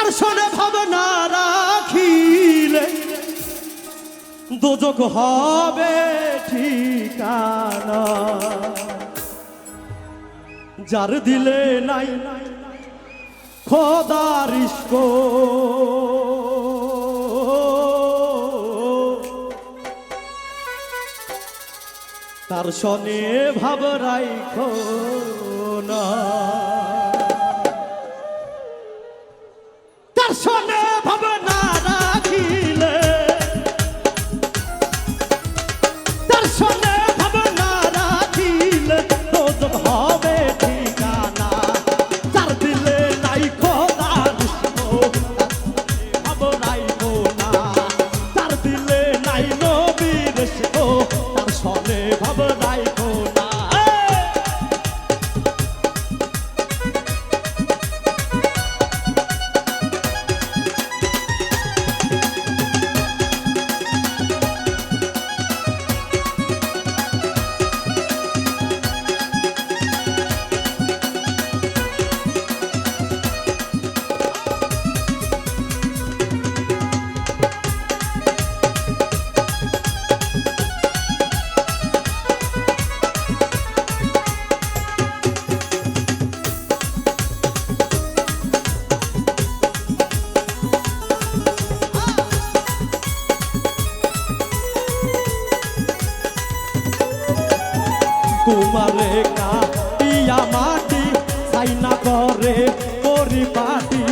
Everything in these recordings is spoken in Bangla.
তার শোনে ভাবনা রাখিলে দোজখ হবে ঠিকানা। যার দিলে নাই খোদার ইশক তার শোনে ভাব রাইখো না। তার শোনে ভাবনা রাখিলে তার শোনে ভাবনা রাখিলে দোজখ হবে ঠিকানা। যার দিলে নাই খোদার ইশক ভাব রাইখো না। যার দিলে নাই নবীর ইশক তার শোনে ভাব রাইখো না। কুমারে কাটিয়া মাটি সাইনা করে পরিপাটি।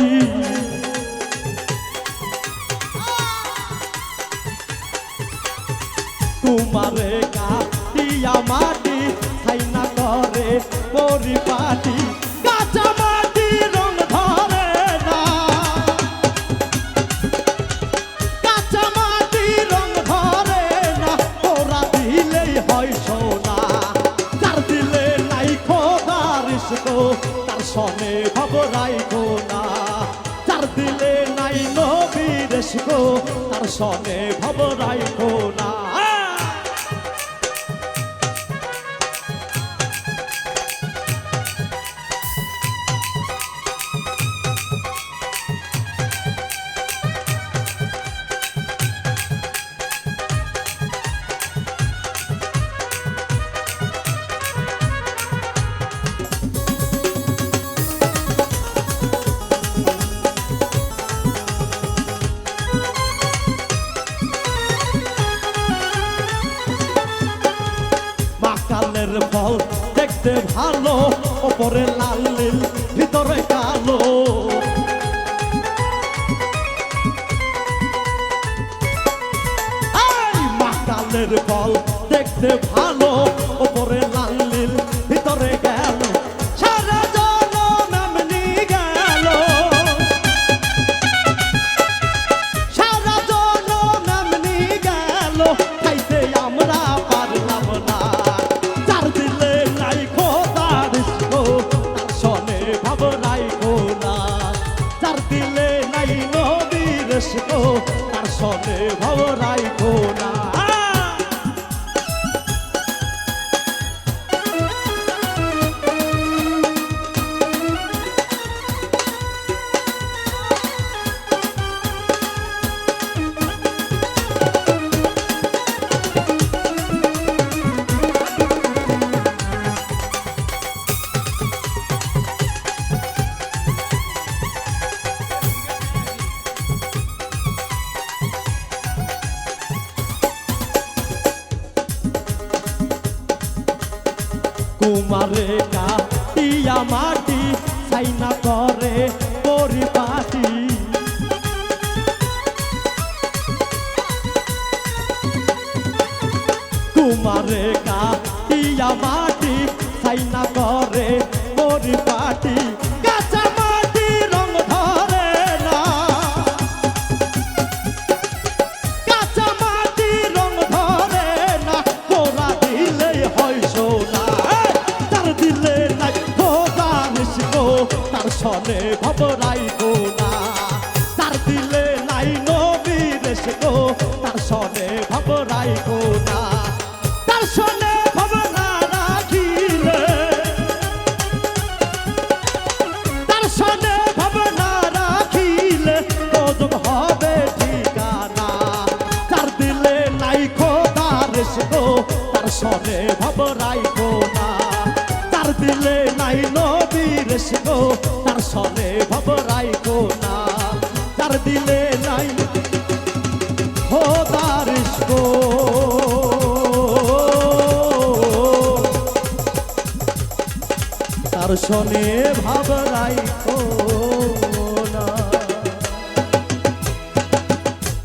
কুমারে কাটিয়া মাটি সাইনা করে পরিপাটি। কাঁচা মাটি রং ধরে না কাঁচা মাটি রং ধরে না ওরা দিলেই হয় সোনা। তার শোনে ভাব রাইখো না। যার দিলে নাই নবীর ইশক তার শোনে ভাব রাইখো না। কালের ফল দেখতে ভালো ওপরে লাল নীল ভিতরে কালো। কালের ফল দেখতে ভালো ওপরে লাল নীল ভিতরে গেল। সারা জনম এমনি গেল সারা জনম এমনি গেল খাইতে আমরা পারলাম না। যার দিলে নাই খোদার ইশক তার শোনে ভাব রাইখো না। যার দিলে নাই নবীর ইশক তার শোনে ভাব রাইখো না। কুমারে কাটিয়া মাটি সাইনা করে পরিপাটি। কুমারে কাটিয়া মাটি সাইনা করে পরিপাটি। কাঁচা মাটি রং ধরে না কাঁচা মাটি রং ধরে না তোরা দিলেই হয় সোনা। তার দিলে নাই খোদার ইশক তার শোনে ভাব রাইখো না। তার দিলে নাই নবীর ইশক তার শোনে ভাব রাইখো না। তার শোনে ভাবনা রাখিলে তার শোনে ভাবনা রাখিলে তার সনে ভাব রাইখো না তার দিলে নাই নবীর গো তার সনে ভাব রাইখো না তার দিলে নাই খোদার গো তার সনে ভাব রাইখো